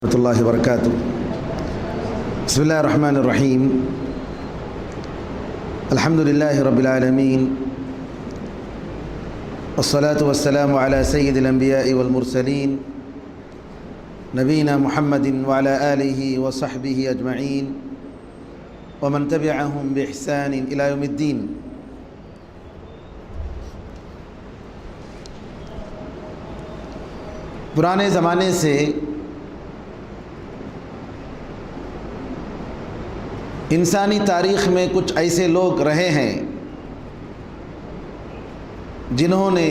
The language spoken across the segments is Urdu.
ورحمۃ اللہ وبرکاتہ۔ بسم اللہ الرحمن الرحیم۔ الحمد للہ رب العالمین، والصلاة والسلام علی سید الانبیاء والمرسلین، نبینا محمد وعلی آلہ وصحبہ اجمعین ومن تبعہم بإحسان الی یوم الدین۔ پرانے زمانے سے انسانی تاریخ میں کچھ ایسے لوگ رہے ہیں جنہوں نے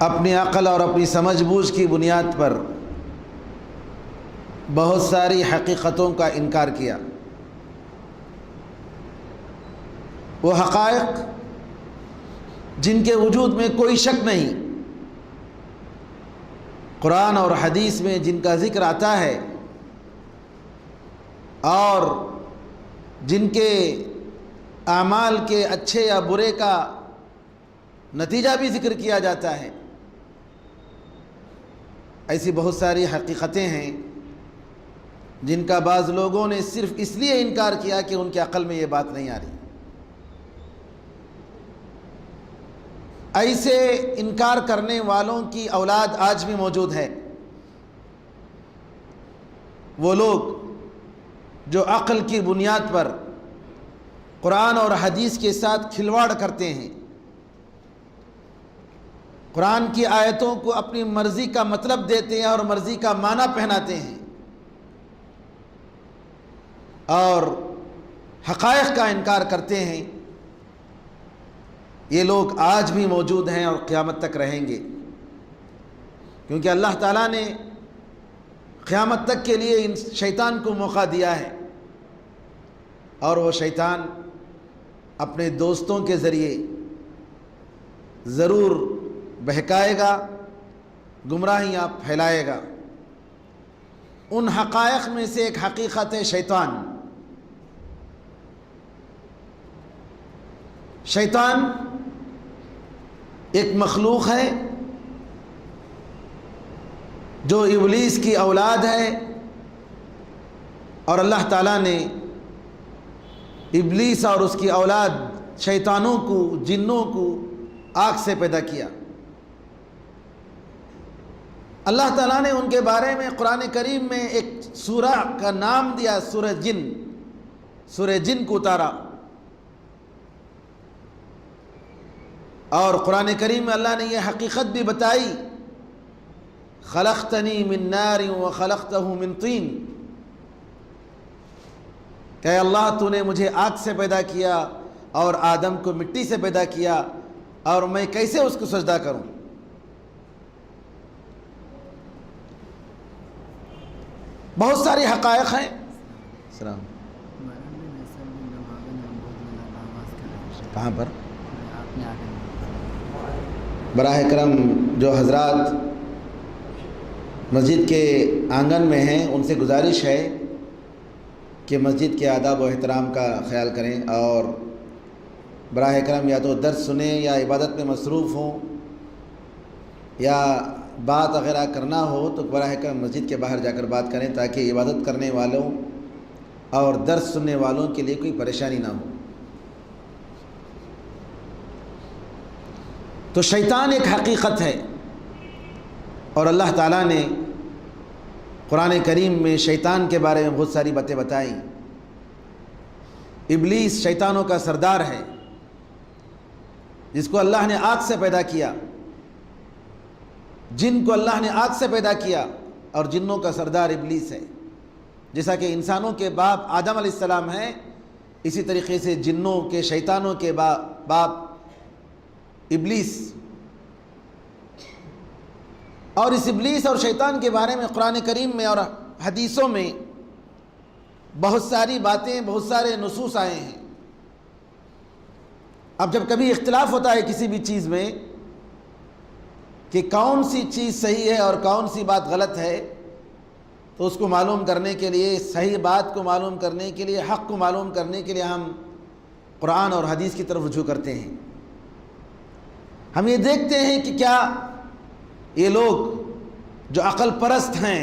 اپنی عقل اور اپنی سمجھ بوجھ کی بنیاد پر بہت ساری حقیقتوں کا انکار کیا۔ وہ حقائق جن کے وجود میں کوئی شک نہیں، قرآن اور حدیث میں جن کا ذکر آتا ہے اور جن کے اعمال کے اچھے یا برے کا نتیجہ بھی ذکر کیا جاتا ہے، ایسی بہت ساری حقیقتیں ہیں جن کا بعض لوگوں نے صرف اس لیے انکار کیا کہ ان کے عقل میں یہ بات نہیں آ رہی۔ ایسے انکار کرنے والوں کی اولاد آج بھی موجود ہے۔ وہ لوگ جو عقل کی بنیاد پر قرآن اور حدیث کے ساتھ کھلواڑ کرتے ہیں، قرآن کی آیتوں کو اپنی مرضی کا مطلب دیتے ہیں اور مرضی کا معنی پہناتے ہیں اور حقائق کا انکار کرتے ہیں، یہ لوگ آج بھی موجود ہیں اور قیامت تک رہیں گے، کیونکہ اللہ تعالیٰ نے قیامت تک کے لیے ان شیطان کو موقع دیا ہے، اور وہ شیطان اپنے دوستوں کے ذریعے ضرور بہکائے گا، گمراہیاں پھیلائے گا۔ ان حقائق میں سے ایک حقیقت ہے شیطان۔ شیطان ایک مخلوق ہے جو ابلیس کی اولاد ہے، اور اللہ تعالیٰ نے ابلیس اور اس کی اولاد شیطانوں کو، جنوں کو آگ سے پیدا کیا۔ اللہ تعالیٰ نے ان کے بارے میں قرآن کریم میں ایک سورہ کا نام دیا، سورہ جن، سورہ جن کو اتارا، اور قرآن کریم میں اللہ نے یہ حقیقت بھی بتائی، خلقتنی من نار وخلقتہ من طین، کہ اللہ تو نے مجھے آگ سے پیدا کیا اور آدم کو مٹی سے پیدا کیا، اور میں کیسے اس کو سجدہ کروں۔ بہت ساری حقائق ہیں۔ سلام کہاں پر؟ براہ کرم جو حضرات مسجد کے آنگن میں ہیں ان سے گزارش ہے کہ مسجد کے آداب و احترام کا خیال کریں، اور براہ کرم یا تو درس سنیں یا عبادت میں مصروف ہوں یا بات وغیرہ کرنا ہو تو براہ کرم مسجد کے باہر جا کر بات کریں، تاکہ عبادت کرنے والوں اور درس سننے والوں کے لیے کوئی پریشانی نہ ہو۔ تو شیطان ایک حقیقت ہے، اور اللہ تعالیٰ نے قرآن کریم میں شیطان کے بارے میں بہت ساری باتیں بتائیں۔ ابلیس شیطانوں کا سردار ہے، جس کو اللہ نے آگ سے پیدا کیا۔ جن کو اللہ نے آگ سے پیدا کیا، اور جنوں کا سردار ابلیس ہے۔ جیسا کہ انسانوں کے باپ آدم علیہ السلام ہیں، اسی طریقے سے جنوں کے، شیطانوں کے باپ ابلیس۔ اور اس ابلیس اور شیطان کے بارے میں قرآن کریم میں اور حدیثوں میں بہت ساری باتیں، بہت سارے نصوص آئے ہیں۔ اب جب کبھی اختلاف ہوتا ہے کسی بھی چیز میں کہ کون سی چیز صحیح ہے اور کون سی بات غلط ہے، تو اس کو معلوم کرنے کے لیے، صحیح بات کو معلوم کرنے کے لیے، حق کو معلوم کرنے کے لیے ہم قرآن اور حدیث کی طرف رجوع کرتے ہیں۔ ہم یہ دیکھتے ہیں کہ کیا یہ لوگ جو عقل پرست ہیں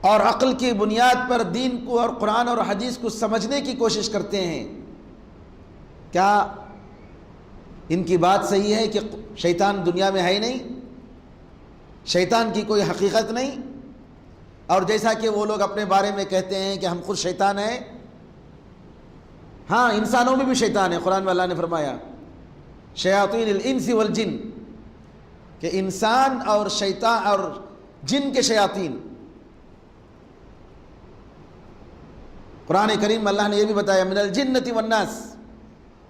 اور عقل کی بنیاد پر دین کو اور قرآن اور حدیث کو سمجھنے کی کوشش کرتے ہیں، کیا ان کی بات صحیح ہے کہ شیطان دنیا میں ہے ہی نہیں، شیطان کی کوئی حقیقت نہیں؟ اور جیسا کہ وہ لوگ اپنے بارے میں کہتے ہیں کہ ہم خود شیطان ہیں، ہاں انسانوں میں بھی شیطان ہے۔ قرآن میں اللہ نے فرمایا شیاطین الانس والجن، کہ انسان اور شیطان اور جن کے شیاطین۔ قرآن کریم میں اللہ نے یہ بھی بتایا من الجنۃ والناس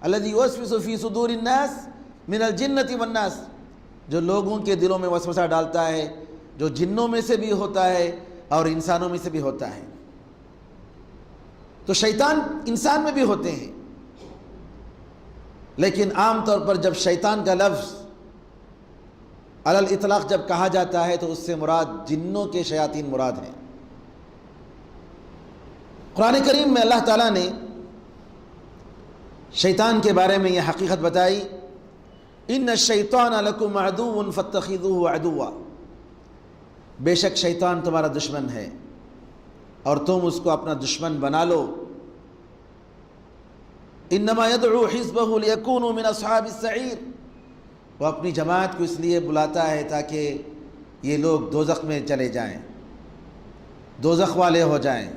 الذی یوسوس فی صدور الناس من الجنۃ والناس، جو لوگوں کے دلوں میں وسوسہ ڈالتا ہے، جو جنوں میں سے بھی ہوتا ہے اور انسانوں میں سے بھی ہوتا ہے۔ تو شیطان انسان میں بھی ہوتے ہیں، لیکن عام طور پر جب شیطان کا لفظ علی الاطلاق جب کہا جاتا ہے تو اس سے مراد جنوں کے شیاطین مراد ہیں۔ قرآن کریم میں اللہ تعالیٰ نے شیطان کے بارے میں یہ حقیقت بتائی، ان الشیطان لکم عدو فاتخذوہ عدوا، بے شک شیطان تمہارا دشمن ہے اور تم اس کو اپنا دشمن بنا لو۔ انما یدعو حزبہ لیکونوا من اصحاب السعیر، وہ اپنی جماعت کو اس لیے بلاتا ہے تاکہ یہ لوگ دوزخ میں چلے جائیں، دوزخ والے ہو جائیں۔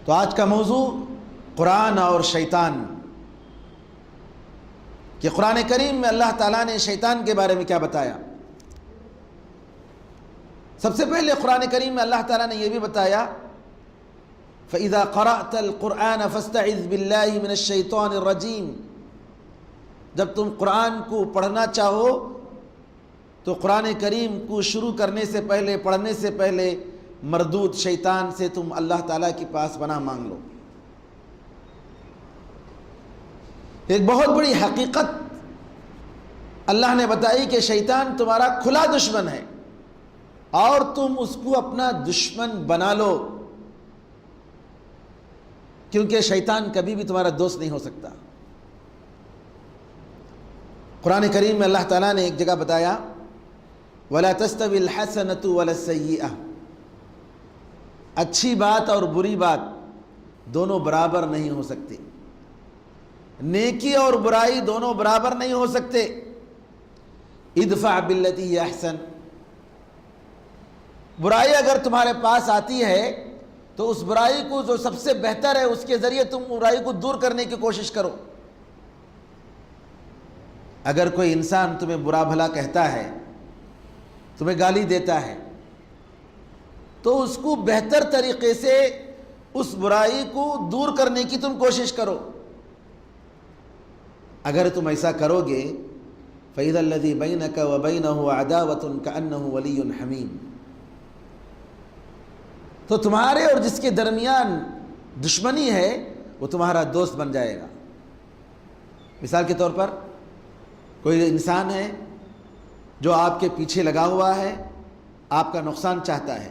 تو آج کا موضوع قرآن اور شیطان، کہ قرآن کریم میں اللہ تعالیٰ نے شیطان کے بارے میں کیا بتایا۔ سب سے پہلے قرآن کریم میں اللہ تعالیٰ نے یہ بھی بتایا فَإِذَا قَرَأْتَ الْقُرْآنَ فَاسْتَعِذْ بِاللَّهِ مِنَ الشَّيْطَانِ الرَّجِيمِ، جب تم قرآن کو پڑھنا چاہو تو قرآن کریم کو شروع کرنے سے پہلے، پڑھنے سے پہلے مردود شیطان سے تم اللہ تعالیٰ کے پاس پناہ مانگ لو۔ ایک بہت بڑی حقیقت اللہ نے بتائی کہ شیطان تمہارا کھلا دشمن ہے اور تم اس کو اپنا دشمن بنا لو، کیونکہ شیطان کبھی بھی تمہارا دوست نہیں ہو سکتا۔ قرآن کریم میں اللہ تعالیٰ نے ایک جگہ بتایا وَلَا تَسْتَوِي الْحَسَنَةُ وَلَا السَّيِّئَةُ، اچھی بات اور بری بات دونوں برابر نہیں ہو سکتی، نیکی اور برائی دونوں برابر نہیں ہو سکتے۔ ادفع باللتی ہی احسن، برائی اگر تمہارے پاس آتی ہے تو اس برائی کو جو سب سے بہتر ہے اس کے ذریعے تم برائی کو دور کرنے کی کوشش کرو۔ اگر کوئی انسان تمہیں برا بھلا کہتا ہے، تمہیں گالی دیتا ہے، تو اس کو بہتر طریقے سے اس برائی کو دور کرنے کی تم کوشش کرو۔ اگر تم ایسا کرو گے فَإِذَا الَّذِي بَيْنَكَ وَبَيْنَهُ عَدَاوَةٌ كَأَنَّهُ وَلِيٌّ حَمِيمٌ، تو تمہارے اور جس کے درمیان دشمنی ہے وہ تمہارا دوست بن جائے گا۔ مثال کے طور پر کوئی انسان ہے جو آپ کے پیچھے لگا ہوا ہے، آپ کا نقصان چاہتا ہے،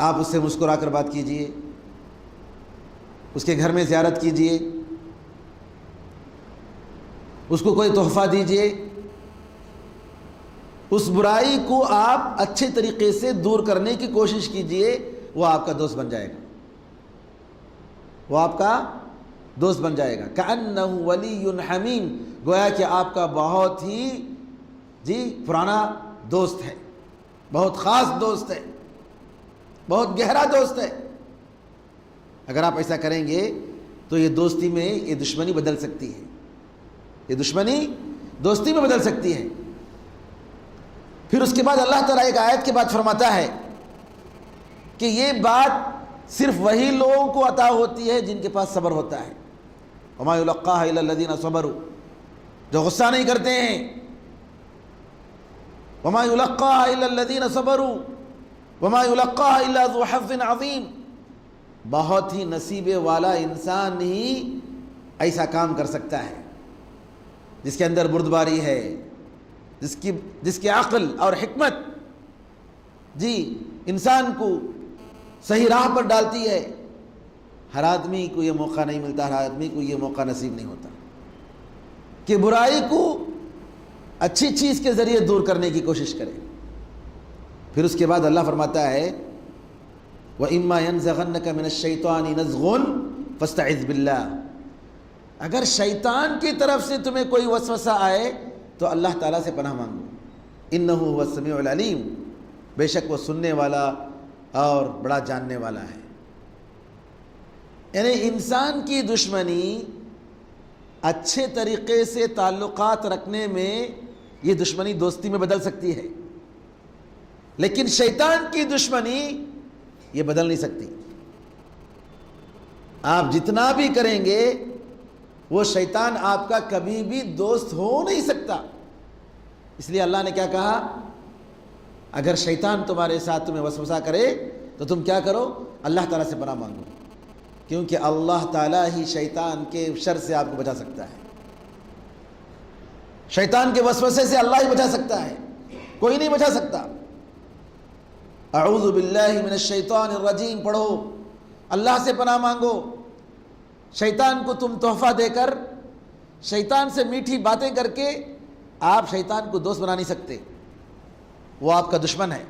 آپ اس سے مسکرا کر بات کیجئے، اس کے گھر میں زیارت کیجئے، اس کو کوئی تحفہ دیجئے، اس برائی کو آپ اچھے طریقے سے دور کرنے کی کوشش کیجئے، وہ آپ کا دوست بن جائے گا، وہ آپ کا دوست بن جائے گا۔ کأنہ ولی حمیم، گویا کہ آپ کا بہت ہی پرانا دوست ہے، بہت خاص دوست ہے، بہت گہرا دوست ہے۔ اگر آپ ایسا کریں گے تو یہ دوستی میں یہ دشمنی بدل سکتی ہے، یہ دشمنی دوستی میں بدل سکتی ہے۔ پھر اس کے بعد اللہ تعالیٰ ایک آیت کے بعد فرماتا ہے کہ یہ بات صرف وہی لوگوں کو عطا ہوتی ہے جن کے پاس صبر ہوتا ہے۔ وما یلقاها الا الذین صبروا، جو غصہ نہیں کرتے ہیں۔ وما یلقاها الا الذین صبروا وما یلقاها الا ذو حظ عظیم، بہت ہی نصیب والا انسان ہی ایسا کام کر سکتا ہے جس کے اندر بردباری ہے، جس کی عقل اور حکمت انسان کو صحیح راہ پر ڈالتی ہے۔ ہر آدمی کو یہ موقع نہیں ملتا، ہر آدمی کو یہ موقع نصیب نہیں ہوتا کہ برائی کو اچھی چیز کے ذریعے دور کرنے کی کوشش کرے۔ پھر اس کے بعد اللہ فرماتا ہے وَإِمَّا يَنزَغَنَّكَ مِنَ الشَّيْطَانِ نَزْغٌ فَاسْتَعِذْ بِاللَّهِ، اگر شیطان کی طرف سے تمہیں کوئی وسوسہ آئے تو اللہ تعالیٰ سے پناہ مانگو، اِنَّهُ هُوَ السَّمِيعُ الْعَلِيمُ، بے شک وہ سننے والا اور بڑا جاننے والا ہے۔ یعنی انسان کی دشمنی اچھے طریقے سے تعلقات رکھنے میں یہ دشمنی دوستی میں بدل سکتی ہے، لیکن شیطان کی دشمنی یہ بدل نہیں سکتی۔ آپ جتنا بھی کریں گے وہ شیطان آپ کا کبھی بھی دوست ہو نہیں سکتا۔ اس لیے اللہ نے کیا کہا، اگر شیطان تمہارے ساتھ تمہیں وسوسہ کرے تو تم کیا کرو، اللہ تعالیٰ سے پناہ مانگو، کیونکہ اللہ تعالیٰ ہی شیطان کے شر سے آپ کو بچا سکتا ہے۔ شیطان کے وسوسے سے اللہ ہی بچا سکتا ہے، کوئی نہیں بچا سکتا۔ اعوذ باللہ من الشیطان الرجیم پڑھو، اللہ سے پناہ مانگو۔ شیطان کو تم تحفہ دے کر، شیطان سے میٹھی باتیں کر کے آپ شیطان کو دوست بنا نہیں سکتے، وہ آپ کا دشمن ہے،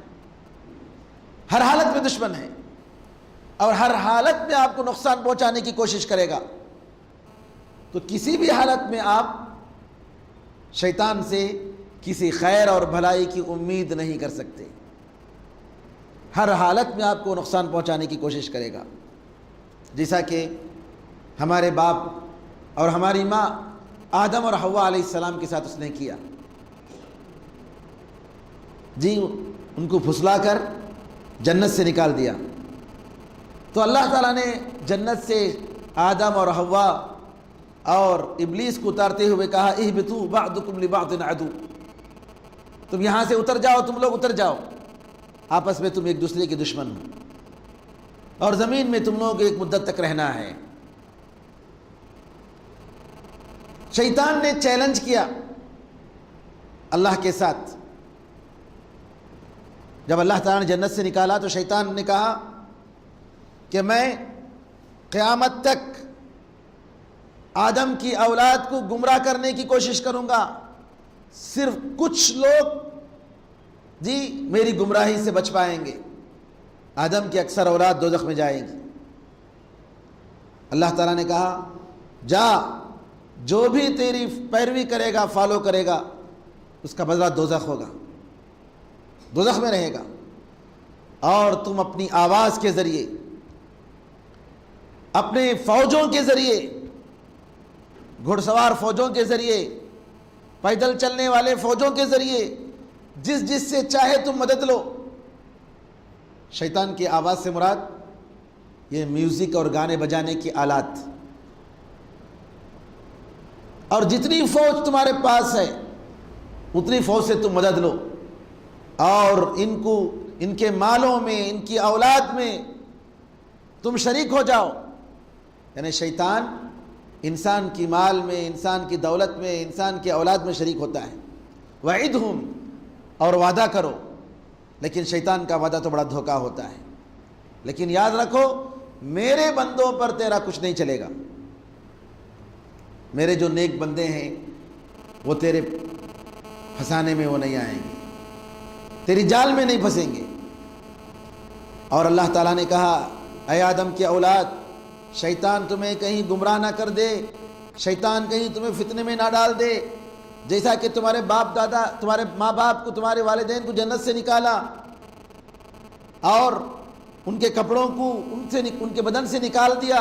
ہر حالت میں دشمن ہے، اور ہر حالت میں آپ کو نقصان پہنچانے کی کوشش کرے گا۔ تو کسی بھی حالت میں آپ شیطان سے کسی خیر اور بھلائی کی امید نہیں کر سکتے، ہر حالت میں آپ کو نقصان پہنچانے کی کوشش کرے گا، جیسا کہ ہمارے باپ اور ہماری ماں آدم اور حوا علیہ السلام کے ساتھ اس نے کیا۔ جی ان کو پھسلا کر جنت سے نکال دیا، تو اللہ تعالیٰ نے جنت سے آدم اور حوا اور ابلیس کو اتارتے ہوئے کہا اہبطوا بعضکم لبعض عدو، تم یہاں سے اتر جاؤ، تم لوگ اتر جاؤ، آپس میں تم ایک دوسرے کے دشمن ہو، اور زمین میں تم لوگ ایک مدت تک رہنا ہے۔ شیطان نے چیلنج کیا اللہ کے ساتھ، جب اللہ تعالیٰ نے جنت سے نکالا تو شیطان نے کہا کہ میں قیامت تک آدم کی اولاد کو گمراہ کرنے کی کوشش کروں گا، صرف کچھ لوگ جی میری گمراہی سے بچ پائیں گے، آدم کی اکثر اولاد دوزخ میں جائے گی۔ اللہ تعالیٰ نے کہا جا، جو بھی تیری پیروی کرے گا، فالو کرے گا، اس کا بدلہ دوزخ ہوگا، دوزخ میں رہے گا، اور تم اپنی آواز کے ذریعے، اپنے فوجوں کے ذریعے، گھڑ سوار فوجوں کے ذریعے، پیدل چلنے والے فوجوں کے ذریعے، جس سے چاہے تم مدد لو۔ شیطان کی آواز سے مراد یہ میوزک اور گانے بجانے کی آلات، اور جتنی فوج تمہارے پاس ہے اتنی فوج سے تم مدد لو، اور ان کے مالوں میں، ان کی اولاد میں تم شریک ہو جاؤ۔ یعنی شیطان انسان کی مال میں، انسان کی دولت میں، انسان کی اولاد میں شریک ہوتا ہے۔ وعدہم، اور وعدہ کرو، لیکن شیطان کا وعدہ تو بڑا دھوکہ ہوتا ہے۔ لیکن یاد رکھو میرے بندوں پر تیرا کچھ نہیں چلے گا، میرے جو نیک بندے ہیں وہ تیرے پھنسانے میں وہ نہیں آئیں گے، تیری جال میں نہیں پھنسیں گے۔ اور اللہ تعالیٰ نے کہا اے آدم کی اولاد، شیطان تمہیں کہیں گمراہ نہ کر دے، شیطان کہیں تمہیں فتنے میں نہ ڈال دے، جیسا کہ تمہارے باپ دادا، تمہارے ماں باپ کو، تمہارے والدین کو جنت سے نکالا اور ان کے کپڑوں کو ان کے بدن سے نکال دیا،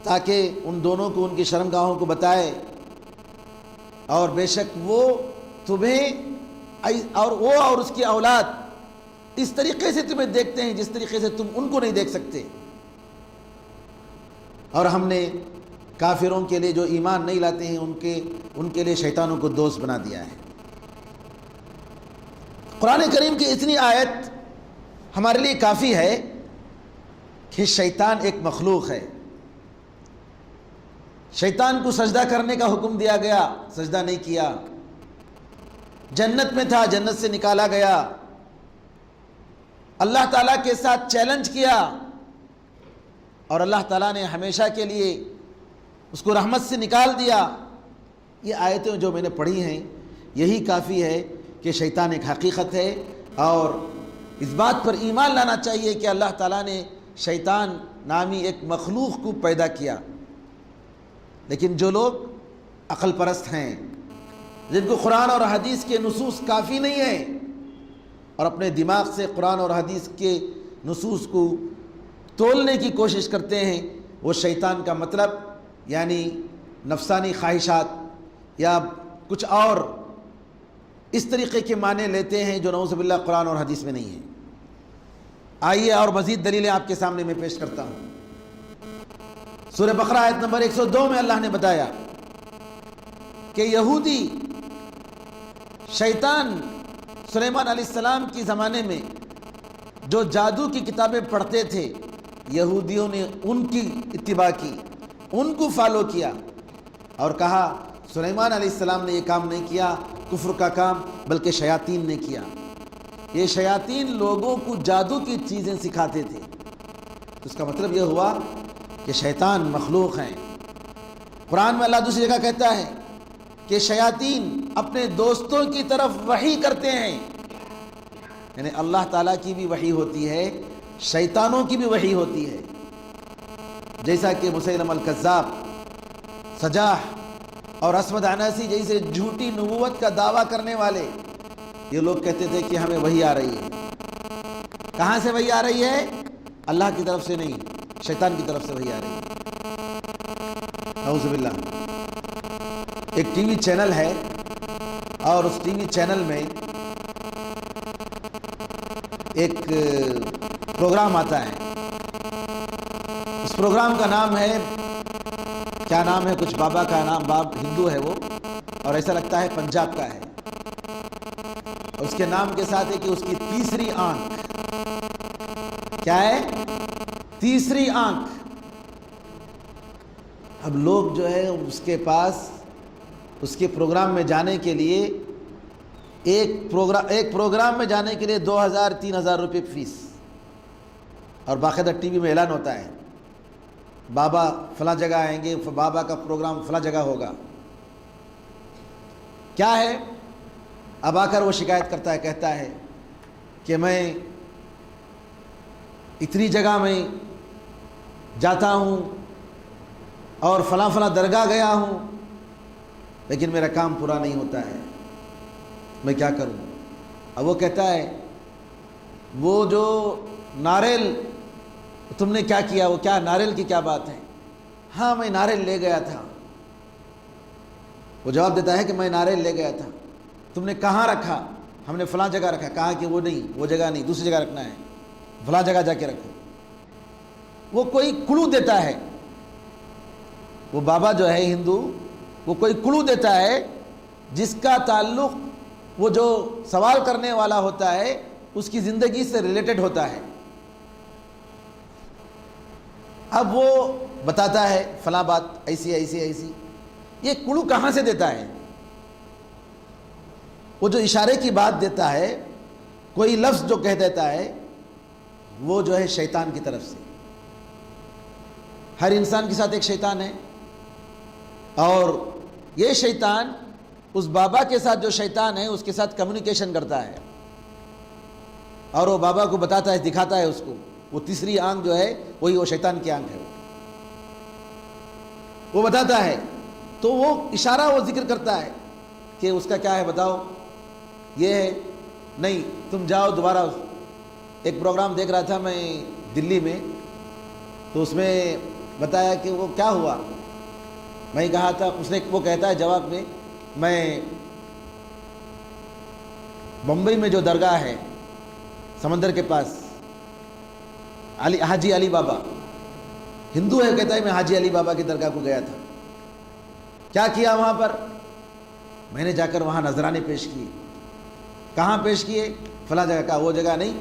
تاکہ ان دونوں کو ان کی شرمگاہوں کو بتائے، اور بے شک وہ تمہیں اور وہ اور اس کی اولاد اس طریقے سے تمہیں دیکھتے ہیں جس طریقے سے تم ان کو نہیں دیکھ سکتے۔ اور ہم نے کافروں کے لیے جو ایمان نہیں لاتے ہیں ان کے لیے شیطانوں کو دوست بنا دیا ہے۔ قرآن کریم کی اتنی آیت ہمارے لیے کافی ہے کہ شیطان ایک مخلوق ہے، شیطان کو سجدہ کرنے کا حکم دیا گیا، سجدہ نہیں کیا، جنت میں تھا، جنت سے نکالا گیا، اللہ تعالیٰ کے ساتھ چیلنج کیا، اور اللہ تعالیٰ نے ہمیشہ کے لیے اس کو رحمت سے نکال دیا۔ یہ آیتیں جو میں نے پڑھی ہیں یہی کافی ہے کہ شیطان ایک حقیقت ہے، اور اس بات پر ایمان لانا چاہیے کہ اللہ تعالیٰ نے شیطان نامی ایک مخلوق کو پیدا کیا۔ لیکن جو لوگ عقل پرست ہیں، جن کو قرآن اور حدیث کے نصوص کافی نہیں ہیں، اور اپنے دماغ سے قرآن اور حدیث کے نصوص کو تولنے کی کوشش کرتے ہیں، وہ شیطان کا مطلب یعنی نفسانی خواہشات یا کچھ اور اس طریقے کے معنی لیتے ہیں جو نعوذ باللہ قرآن اور حدیث میں نہیں ہیں۔ آئیے اور مزید دلیلیں آپ کے سامنے میں پیش کرتا ہوں۔ سورہ بقرہ آیت نمبر 102 میں اللہ نے بتایا کہ یہودی شیطان سلیمان علیہ السلام کی زمانے میں جو جادو کی کتابیں پڑھتے تھے، یہودیوں نے ان کی اتباع کی، ان کو فالو کیا، اور کہا سلیمان علیہ السلام نے یہ کام نہیں کیا کفر کا کام، بلکہ شیاطین نے کیا۔ یہ شیاطین لوگوں کو جادو کی چیزیں سکھاتے تھے، تو اس کا مطلب یہ ہوا کہ شیطان مخلوق ہیں۔ قرآن میں اللہ دوسری جگہ کہتا ہے کہ شیاطین اپنے دوستوں کی طرف وحی کرتے ہیں، یعنی اللہ تعالیٰ کی بھی وحی ہوتی ہے، شیطانوں کی بھی وحی ہوتی ہے۔ جیسا کہ مسیلمہ الکذاب، سجاح اور اسود عناسی جیسے جھوٹی نبوت کا دعویٰ کرنے والے، یہ لوگ کہتے تھے کہ ہمیں وحی آ رہی ہے۔ کہاں سے وحی آ رہی ہے؟ اللہ کی طرف سے نہیں، شیطان کی طرف سے وحی آ رہی ہے۔ اعوذ باللہ۔ ایک ٹی وی چینل ہے، اور اس ٹی وی چینل میں ایک پروگرام آتا ہے۔ اس پروگرام کا نام ہے، کیا نام ہے، کچھ بابا کا نام، باب ہندو ہے وہ، اور ایسا لگتا ہے پنجاب کا ہے۔ اس کے نام کے ساتھ ہے کہ اس کی تیسری آنکھ، کیا ہے؟ تیسری آنکھ۔ اب لوگ جو ہے اس کے پاس اس کے پروگرام میں جانے کے لیے ایک پروگرام میں جانے کے لیے 2000-3000 روپے فیس، اور باقاعدہ ٹی وی میں اعلان ہوتا ہے بابا فلاں جگہ آئیں گے، بابا کا پروگرام فلاں جگہ ہوگا۔ کیا ہے؟ اب آ کر وہ شکایت کرتا ہے، کہتا ہے کہ میں اتنی جگہ میں جاتا ہوں اور فلاں فلاں درگاہ گیا ہوں، لیکن میرا کام پورا نہیں ہوتا ہے، میں کیا کروں؟ اب وہ کہتا ہے وہ جو ناریل تم نے کیا کیا، وہ کیا ناریل کی کیا بات ہے؟ ہاں میں ناریل لے گیا تھا۔ وہ جواب دیتا ہے کہ میں ناریل لے گیا تھا۔ تم نے کہاں رکھا؟ ہم نے فلاں جگہ رکھا۔ کہا کہ وہ نہیں، وہ جگہ نہیں، دوسری جگہ رکھنا ہے، فلاں جگہ جا کے رکھو۔ وہ کوئی کلو دیتا ہے، وہ بابا جو ہے ہندو، وہ کوئی کلو دیتا ہے جس کا تعلق وہ جو سوال کرنے والا ہوتا ہے اس کی زندگی سے ریلیٹڈ ہوتا ہے۔ اب وہ بتاتا ہے فلاں بات ایسی ایسی ایسی، یہ کلو کہاں سے دیتا ہے؟ وہ جو اشارے کی بات دیتا ہے، کوئی لفظ جو کہہ دیتا ہے، وہ جو ہے شیطان کی طرف سے۔ ہر انسان کے ساتھ ایک شیطان ہے، اور یہ شیطان اس بابا کے ساتھ جو شیطان ہے اس کے ساتھ کمیونیکیشن کرتا ہے، اور وہ بابا کو بتاتا ہے، دکھاتا ہے اس کو، وہ تیسری آنکھ جو ہے وہی وہ شیطان کی آنکھ ہے، وہ بتاتا ہے۔ تو وہ اشارہ وہ ذکر کرتا ہے کہ اس کا کیا ہے بتاؤ، یہ ہے، نہیں تم جاؤ دوبارہ۔ ایک پروگرام دیکھ رہا تھا میں دلی میں، تو اس میں بتایا کہ وہ کیا ہوا، میں کہا تھا، اس نے وہ کہتا ہے جواب میں بمبئی میں جو درگاہ ہے سمندر کے پاس، حاجی علی بابا، ہندو ہے، کہتا ہے میں حاجی علی بابا کی درگاہ کو گیا تھا۔ کیا کیا وہاں پر؟ میں نے جا کر وہاں نذرانے پیش کیے۔ کہاں پیش کیے؟ فلاں جگہ کا، وہ جگہ نہیں،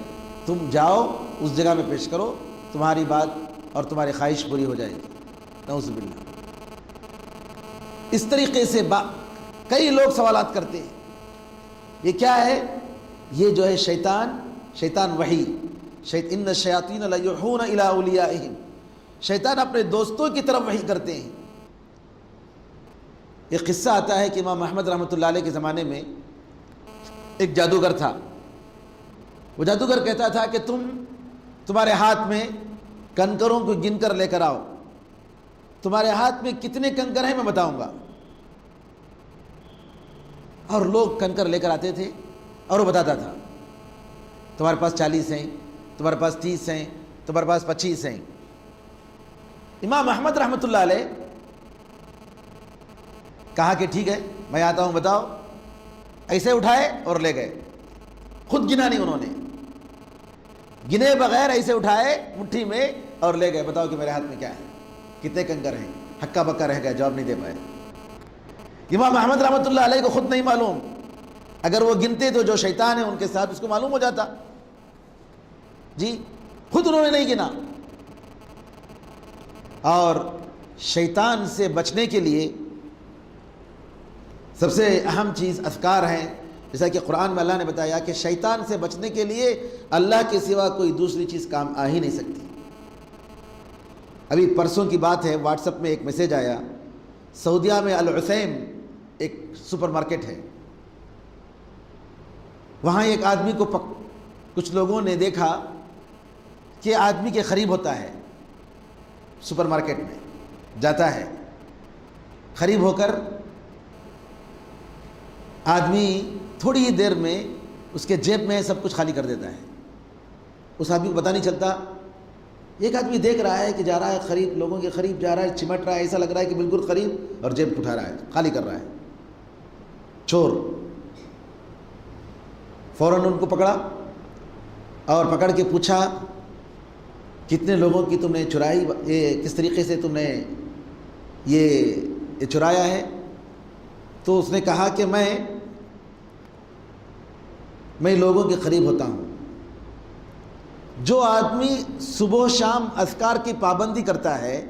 تم جاؤ اس جگہ میں پیش کرو، تمہاری بات اور تمہاری خواہش پوری ہو جائے گی۔ نعوذ باللہ۔ اس طریقے سے کئی لوگ سوالات کرتے ہیں، یہ کیا ہے؟ یہ جو ہے شیطان وحی، ان الشیاطین لیوحون الی اولیائہم، شیطان اپنے دوستوں کی طرف وحی کرتے ہیں۔ ایک قصہ آتا ہے کہ امام احمد رحمۃ اللہ علیہ کے زمانے میں ایک جادوگر تھا. وہ جادوگر کہتا تھا کہ تمہارے ہاتھ میں کنکروں کو گن کر لے کر آؤ. تمہارے ہاتھ میں کتنے کنکر ہیں میں بتاؤں گا. اور لوگ کنکر لے کر آتے تھے اور وہ بتاتا تھا تمہارے پاس 40 ہیں, تمہارے پاس 30 ہیں, تمہارے پاس 25 ہیں. امام احمد رحمۃ اللہ علیہ کہا کہ ٹھیک ہے میں آتا ہوں, بتاؤ. ایسے اٹھائے اور لے گئے, خود گنا نہیں انہوں نے, گنے بغیر ایسے اٹھائے مٹھی میں اور لے گئے. بتاؤ کہ میرے ہاتھ میں کیا ہے, کتنے کنکر ہیں. ہکا بکا رہ گئے, جواب نہیں دے پائے. امام احمد رحمۃ اللہ علیہ کو خود نہیں معلوم, اگر وہ گنتے تو جو شیطان ہے ان کے ساتھ اس کو معلوم ہو جاتا. جی خود انہوں نے نہیں گنا. اور شیطان سے بچنے کے لیے سب سے اہم چیز اذکار ہیں, جیسا کہ قرآن میں اللہ نے بتایا کہ شیطان سے بچنے کے لیے اللہ کے سوا کوئی دوسری چیز کام آ ہی نہیں سکتی. ابھی پرسوں کی بات ہے, واٹس ایپ میں ایک میسیج آیا, سعودیہ میں العثیم ایک سپر مارکیٹ ہے, وہاں ایک آدمی کو کچھ لوگوں نے دیکھا کہ آدمی کے قریب ہوتا ہے, سپر مارکیٹ میں جاتا ہے, قریب ہو کر آدمی تھوڑی ہی دیر میں اس کے جیب میں سب کچھ خالی کر دیتا ہے. اس آدمی کو پتہ نہیں چلتا. ایک آدمی دیکھ رہا ہے کہ جا رہا ہے قریب, لوگوں کے قریب جا رہا ہے, چمٹ رہا ہے, ایسا لگ رہا ہے کہ بالکل قریب, اور جیب اٹھا رہا ہے, خالی کر رہا ہے. چور فوراً ان کو پکڑا اور پکڑ کے پوچھا کتنے لوگوں کی تم نے چرائی, یہ کس طریقے سے تم نے یہ چرایا ہے. تو اس نے کہا کہ میں لوگوں کے قریب ہوتا ہوں. جو آدمی صبح و شام اذکار کی پابندی کرتا ہے,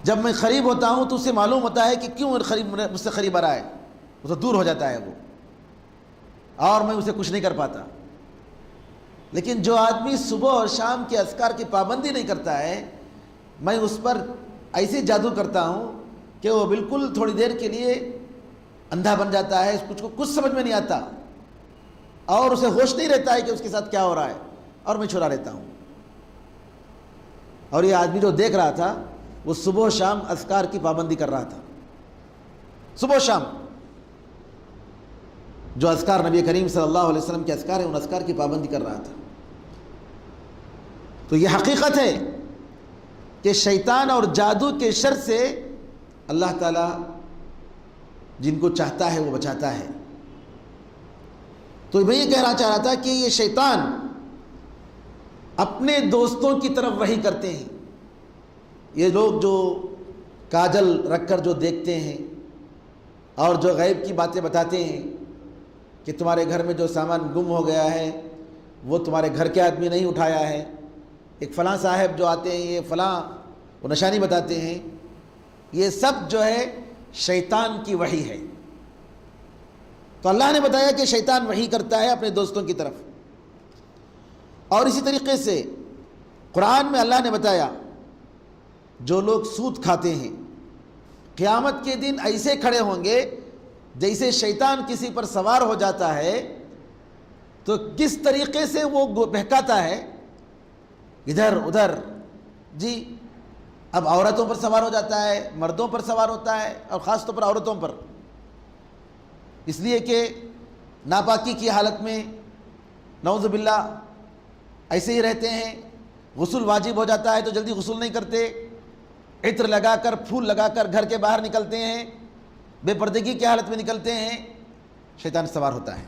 جب میں قریب ہوتا ہوں تو اسے معلوم ہوتا ہے کہ کیوں مجھ سے قریب آ رہا ہے, وہ تو دور ہو جاتا ہے وہ, اور میں اسے کچھ نہیں کر پاتا. لیکن جو آدمی صبح اور شام کے اذکار کی پابندی نہیں کرتا ہے, میں اس پر ایسے جادو کرتا ہوں کہ وہ بالکل تھوڑی دیر کے لیے اندھا بن جاتا ہے, کچھ سمجھ میں نہیں آتا, اور اسے ہوش نہیں رہتا ہے کہ اس کے ساتھ کیا ہو رہا ہے, اور میں چھڑا لیتا ہوں. اور یہ آدمی جو دیکھ رہا تھا وہ صبح و شام اذکار کی پابندی کر رہا تھا. صبح و شام جو اذکار نبی کریم صلی اللہ علیہ وسلم کے اذکار ہیں, ان اذکار کی پابندی کر رہا تھا. تو یہ حقیقت ہے کہ شیطان اور جادو کے شر سے اللہ تعالیٰ جن کو چاہتا ہے وہ بچاتا ہے. تو میں یہ کہنا چاہ رہا تھا کہ یہ شیطان اپنے دوستوں کی طرف وحی کرتے ہیں. یہ لوگ جو کاجل رکھ کر جو دیکھتے ہیں اور جو غیب کی باتیں بتاتے ہیں کہ تمہارے گھر میں جو سامان گم ہو گیا ہے وہ تمہارے گھر کے آدمی نہیں اٹھایا ہے, ایک فلاں صاحب جو آتے ہیں یہ فلاں وہ نشانی بتاتے ہیں, یہ سب جو ہے شیطان کی وحی ہے. تو اللہ نے بتایا کہ شیطان وحی کرتا ہے اپنے دوستوں کی طرف. اور اسی طریقے سے قرآن میں اللہ نے بتایا جو لوگ سود کھاتے ہیں قیامت کے دن ایسے کھڑے ہوں گے جیسے شیطان کسی پر سوار ہو جاتا ہے تو کس طریقے سے وہ بہکاتا ہے ادھر ادھر. جی اب عورتوں پر سوار ہو جاتا ہے, مردوں پر سوار ہوتا ہے, اور خاص طور پر عورتوں پر, اس لیے کہ ناپاکی کی حالت میں نعوذ باللہ ایسے ہی رہتے ہیں. غسل واجب ہو جاتا ہے تو جلدی غسل نہیں کرتے, عطر لگا کر پھول لگا کر گھر کے باہر نکلتے ہیں, بے پردگی کی حالت میں نکلتے ہیں. شیطان سوار ہوتا ہے.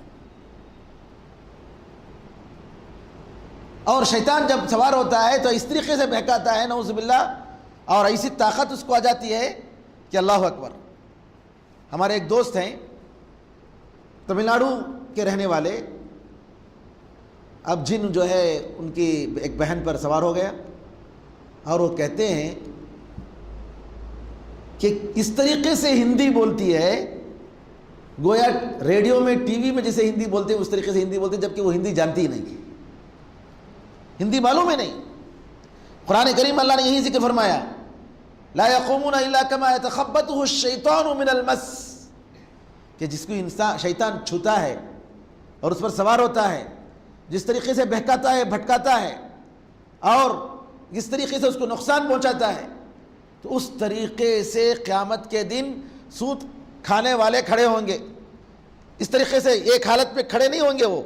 اور شیطان جب سوار ہوتا ہے تو اس طریقے سے بہکاتا ہے نعوذ باللہ, اور ایسی طاقت اس کو آ جاتی ہے کہ اللہ اکبر. ہمارے ایک دوست ہیں تمل ناڈو کے رہنے والے, اب جن جو ہے ان کی ایک بہن پر سوار ہو گیا, اور وہ کہتے ہیں کہ اس طریقے سے ہندی بولتی ہے گویا ریڈیو میں ٹی وی میں جیسے ہندی بولتے ہیں اس طریقے سے ہندی بولتے ہیں, جبکہ وہ ہندی جانتی ہی نہیں, ہندی معلوم ہے نہیں. قرآن کریم اللہ نے یہی ذکر فرمایا لا يقومون الا كما يتخبطه الشيطان من المس, کہ جس کو انسان شیطان چھوتا ہے اور اس پر سوار ہوتا ہے، جس طریقے سے بہکاتا ہے، بھٹکاتا ہے، اور جس طریقے سے اس کو نقصان پہنچاتا ہے، تو اس طریقے سے قیامت کے دن سود کھانے والے کھڑے ہوں گے۔ اس طریقے سے ایک حالت پہ کھڑے نہیں ہوں گے، وہ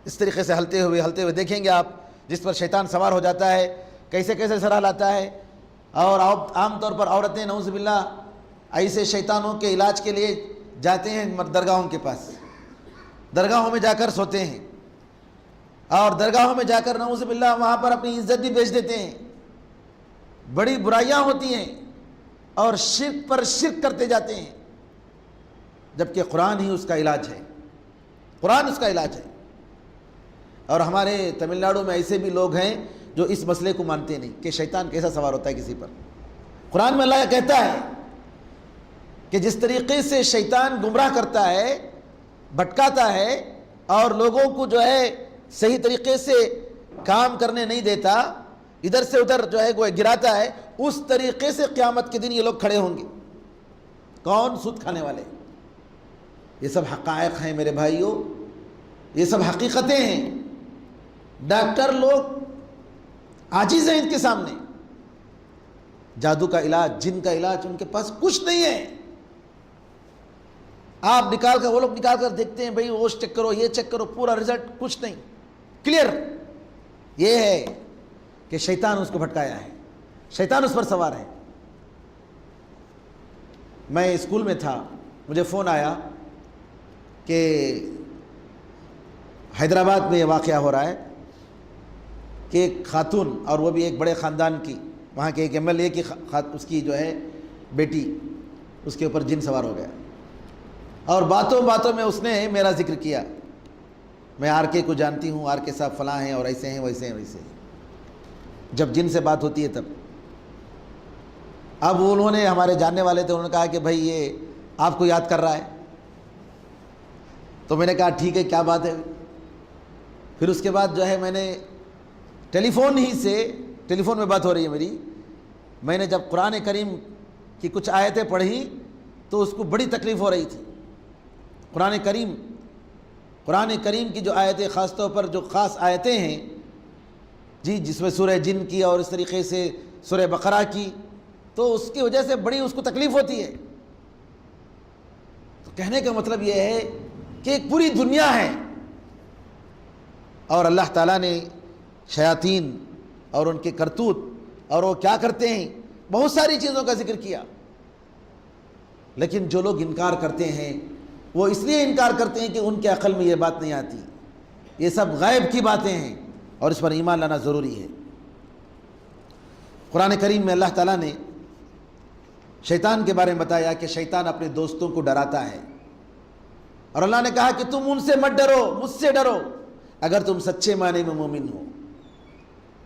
اس طریقے سے ہلتے ہوئے دیکھیں گے آپ، جس پر شیطان سوار ہو جاتا ہے، کیسے کیسے سرا لاتا ہے۔ اور عام طور پر عورتیں نعوذ باللہ ایسے شیطانوں کے علاج کے لیے جاتے ہیں درگاہوں کے پاس، درگاہوں میں جا کر سوتے ہیں، اور درگاہوں میں جا کر نعوذ باللہ وہاں پر اپنی عزت بھی بیچ دیتے ہیں، بڑی برائیاں ہوتی ہیں اور شرک پر شرک کرتے جاتے ہیں، جبکہ قرآن ہی اس کا علاج ہے، قرآن اس کا علاج ہے۔ اور ہمارے تمل ناڈو میں ایسے بھی لوگ ہیں جو اس مسئلے کو مانتے نہیں کہ شیطان کیسا سوار ہوتا ہے کسی پر۔ قرآن میں اللہ کہتا ہے کہ جس طریقے سے شیطان گمراہ کرتا ہے، بھٹکاتا ہے، اور لوگوں کو جو ہے صحیح طریقے سے کام کرنے نہیں دیتا، ادھر سے ادھر جو ہے وہ گراتا ہے، اس طریقے سے قیامت کے دن یہ لوگ کھڑے ہوں گے۔ کون؟ سود کھانے والے۔ یہ سب حقائق ہیں میرے بھائیوں، یہ سب حقیقتیں ہیں۔ ڈاکٹر لوگ عاجز ہیں ان کے سامنے، جادو کا علاج، جن کا علاج ان کے پاس کچھ نہیں ہے۔ آپ وہ لوگ نکال کر دیکھتے ہیں، بھئی وہ چیک کرو، یہ چیک کرو، پورا رزلٹ کچھ نہیں، کلیئر۔ یہ ہے کہ شیطان اس کو بھٹکایا ہے، شیطان اس پر سوار ہے۔ میں اسکول میں تھا، مجھے فون آیا کہ حیدرآباد میں یہ واقعہ ہو رہا ہے کہ ایک خاتون، اور وہ بھی ایک بڑے خاندان کی، وہاں کے ایک MLA کی اس کی جو ہے بیٹی، اس کے اوپر جن سوار ہو گیا، اور باتوں باتوں میں اس نے میرا ذکر کیا، میں RK کو جانتی ہوں، RK صاحب فلاں ہیں اور ایسے ہیں ویسے ہیں ویسے ہیں۔ جب جن سے بات ہوتی ہے تب اب انہوں نے، ہمارے جاننے والے تھے، انہوں نے کہا کہ بھائی یہ آپ کو یاد کر رہا ہے۔ تو میں نے کہا ٹھیک ہے، کیا بات ہے؟ پھر اس کے بعد جو ہے میں نے ٹیلی فون میں بات ہو رہی ہے میری، میں نے جب قرآن کریم کی کچھ آیتیں پڑھی تو اس کو بڑی تکلیف ہو رہی تھی۔ قرآن کریم کی جو آیتیں، خاص طور پر جو خاص آیتیں ہیں جی، جس میں سورہ جن کی اور اس طریقے سے سورہ بقرہ کی، تو اس کی وجہ سے بڑی اس کو تکلیف ہوتی ہے۔ تو کہنے کا مطلب یہ ہے کہ ایک پوری دنیا ہے، اور اللہ تعالیٰ نے شیاطین اور ان کے کرتوت اور وہ کیا کرتے ہیں، بہت ساری چیزوں کا ذکر کیا، لیکن جو لوگ انکار کرتے ہیں وہ اس لیے انکار کرتے ہیں کہ ان کے عقل میں یہ بات نہیں آتی۔ یہ سب غیب کی باتیں ہیں اور اس پر ایمان لانا ضروری ہے۔ قرآن کریم میں اللہ تعالیٰ نے شیطان کے بارے میں بتایا کہ شیطان اپنے دوستوں کو ڈراتا ہے، اور اللہ نے کہا کہ تم ان سے مت ڈرو، مجھ سے ڈرو اگر تم سچے معنی میں مومن ہو۔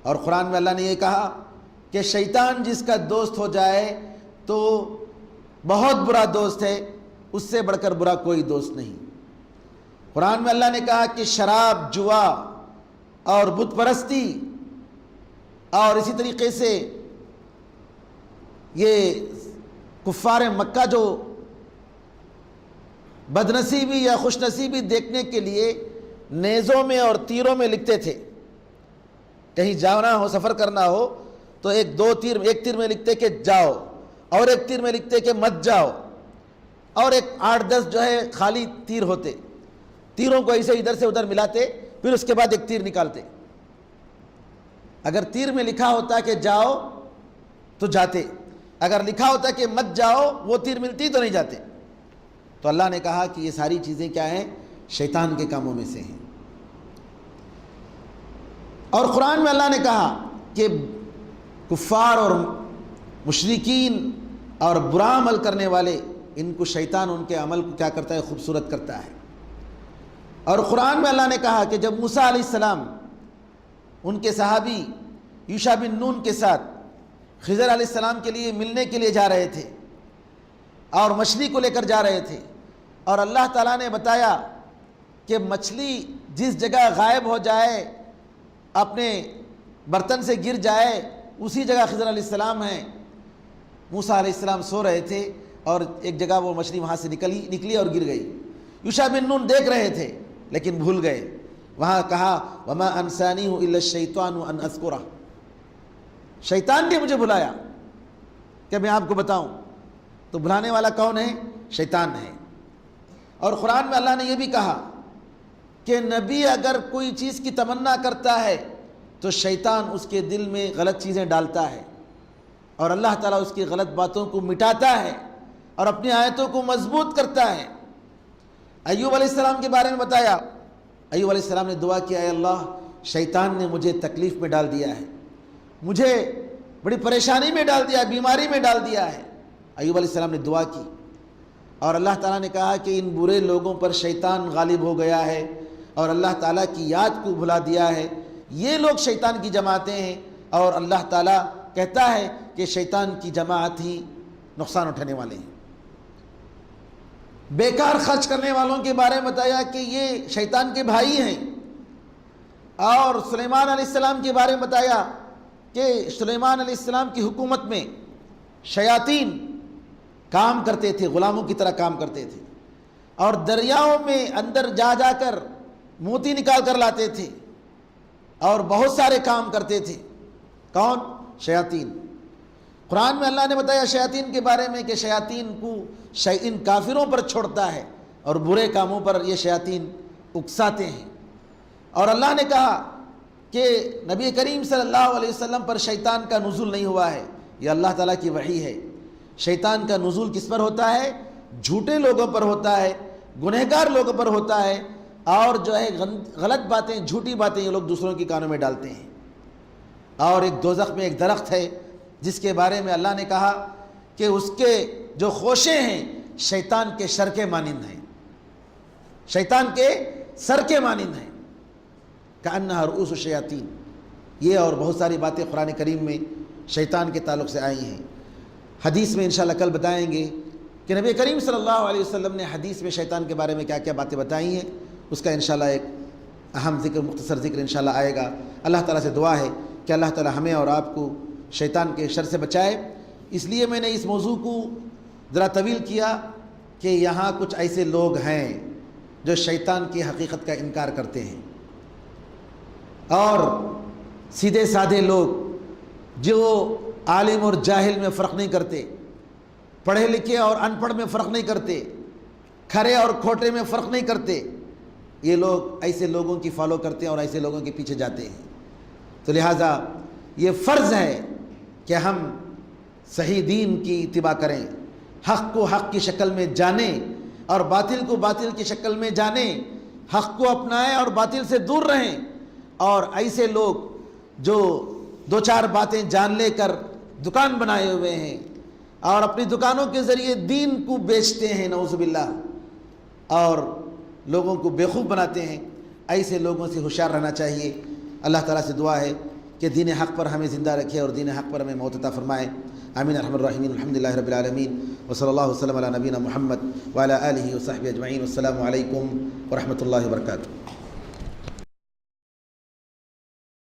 اور قرآن میں اللہ نے یہ کہا کہ شیطان جس کا دوست ہو جائے تو بہت برا دوست ہے، اس سے بڑھ کر برا کوئی دوست نہیں۔ قرآن میں اللہ نے کہا کہ شراب، جوا اور بت پرستی اور اسی طریقے سے یہ کفار مکہ جو بدنصیبی یا خوش نصیبی دیکھنے کے لیے نیزوں میں اور تیروں میں لکھتے تھے، کہیں جانا ہو، سفر کرنا ہو تو ایک تیر میں لکھتے کہ جاؤ، اور ایک تیر میں لکھتے کہ مت جاؤ، اور ایک 8-10 جو ہے خالی تیر ہوتے، تیروں کو ایسے ادھر سے ادھر ملاتے، پھر اس کے بعد ایک تیر نکالتے۔ اگر تیر میں لکھا ہوتا کہ جاؤ تو جاتے، اگر لکھا ہوتا کہ مت جاؤ، وہ تیر ملتی تو نہیں جاتے۔ تو اللہ نے کہا کہ یہ ساری چیزیں کیا ہیں؟ شیطان کے کاموں میں سے ہیں۔ اور قرآن میں اللہ نے کہا کہ کفار اور مشرکین اور برا عمل کرنے والے، ان کو شیطان ان کے عمل کو کیا کرتا ہے؟ خوبصورت کرتا ہے۔ اور قرآن میں اللہ نے کہا کہ جب موسیٰ علیہ السلام ان کے صحابی یوشع بن نون کے ساتھ خضر علیہ السلام کے لیے ملنے کے لیے جا رہے تھے اور مچھلی کو لے کر جا رہے تھے، اور اللہ تعالیٰ نے بتایا کہ مچھلی جس جگہ غائب ہو جائے، اپنے برتن سے گر جائے، اسی جگہ خضر علیہ السلام ہیں۔ موسیٰ علیہ السلام سو رہے تھے، اور ایک جگہ وہ مچھلی وہاں سے نکلی اور گر گئی. یوشع بن نون دیکھ رہے تھے لیکن بھول گئے. وہاں کہا وما انسانیہ الا الشیطان ان اذکرہ، شیطان نے مجھے بلایا کہ میں آپ کو بتاؤں. تو بلانے والا کون ہے؟ شیطان ہے. اور قرآن میں اللہ نے یہ بھی کہا کہ نبی اگر کوئی چیز کی تمنا کرتا ہے تو شیطان اس کے دل میں غلط چیزیں ڈالتا ہے اور اللہ تعالیٰ اس کی غلط باتوں کو مٹاتا ہے اور اپنی آیتوں کو مضبوط کرتا ہے. ایوب علیہ السلام کے بارے میں بتایا. ایوب علیہ السلام نے دعا کیا، اے اللہ شیطان نے مجھے تکلیف میں ڈال دیا ہے، مجھے بڑی پریشانی میں ڈال دیا ہے، بیماری میں ڈال دیا ہے. ایوب علیہ السلام نے دعا کی اور اللہ تعالیٰ نے کہا کہ ان برے لوگوں پر شیطان غالب ہو گیا ہے اور اللہ تعالیٰ کی یاد کو بھلا دیا ہے. یہ لوگ شیطان کی جماعتیں ہیں اور اللہ تعالیٰ کہتا ہے کہ شیطان کی جماعت ہی نقصان اٹھانے والے ہیں. بیکار خرچ کرنے والوں کے بارے میں بتایا کہ یہ شیطان کے بھائی ہیں. اور سلیمان علیہ السلام کے بارے میں بتایا کہ سلیمان علیہ السلام کی حکومت میں شیاطین کام کرتے تھے، غلاموں کی طرح کام کرتے تھے اور دریاؤں میں اندر جا جا کر موتی نکال کر لاتے تھے اور بہت سارے کام کرتے تھے. کون؟ شیاطین. قرآن میں اللہ نے بتایا شیاطین کے بارے میں کہ شیاطین کو ان کافروں پر چھوڑتا ہے اور برے کاموں پر یہ شیاطین اکساتے ہیں. اور اللہ نے کہا کہ نبی کریم صلی اللہ علیہ وسلم پر شیطان کا نزول نہیں ہوا ہے، یہ اللہ تعالیٰ کی وحی ہے. شیطان کا نزول کس پر ہوتا ہے؟ جھوٹے لوگوں پر ہوتا ہے، گنہگار لوگوں پر ہوتا ہے اور جو ہے غلط باتیں، جھوٹی باتیں یہ لوگ دوسروں کے کانوں میں ڈالتے ہیں. اور ایک دوزخ میں ایک درخت ہے جس کے بارے میں اللہ نے کہا کہ اس کے جو خوشے ہیں شیطان کے سر کے مانند ہیں، شیطان کے سر کے مانند ہیں. کأنہا رؤوس الشیاطین. یہ اور بہت ساری باتیں قرآن کریم میں شیطان کے تعلق سے آئی ہیں. حدیث میں انشاءاللہ کل بتائیں گے کہ نبی کریم صلی اللہ علیہ وسلم نے حدیث میں شیطان کے بارے میں کیا کیا باتیں بتائی ہیں. اس کا انشاءاللہ ایک اہم ذکر، مختصر ذکر انشاءاللہ آئے گا. اللہ تعالیٰ سے دعا ہے کہ اللہ تعالیٰ ہمیں اور آپ کو شیطان کے شر سے بچائے. اس لیے میں نے اس موضوع کو ذرا طویل کیا کہ یہاں کچھ ایسے لوگ ہیں جو شیطان کی حقیقت کا انکار کرتے ہیں اور سیدھے سادھے لوگ جو عالم اور جاہل میں فرق نہیں کرتے، پڑھے لکھے اور ان پڑھ میں فرق نہیں کرتے، کھرے اور کھوٹے میں فرق نہیں کرتے، یہ لوگ ایسے لوگوں کی فالو کرتے ہیں اور ایسے لوگوں کے پیچھے جاتے ہیں. تو لہٰذا یہ فرض ہے کہ ہم صحیح دین کی اتباع کریں، حق کو حق کی شکل میں جانیں اور باطل کو باطل کی شکل میں جانیں، حق کو اپنائیں اور باطل سے دور رہیں. اور ایسے لوگ جو دو چار باتیں جان لے کر دکان بنائے ہوئے ہیں اور اپنی دکانوں کے ذریعے دین کو بیچتے ہیں نعوذ باللہ اور لوگوں کو بیوقوف بناتے ہیں، ایسے لوگوں سے ہوشیار رہنا چاہیے. اللہ تعالیٰ سے دعا ہے کہ دین حق پر ہمیں زندہ رکھے اور دین حق پر ہمیں موت عطا فرمائے. آمین ارحم الراحمین. الحمدللہ رب العالمین وصلی اللہ وسلم علی نبینا محمد وعلی آلہ وصحبہ اجمعین. السلام علیکم ورحمۃ اللہ وبرکاتہ.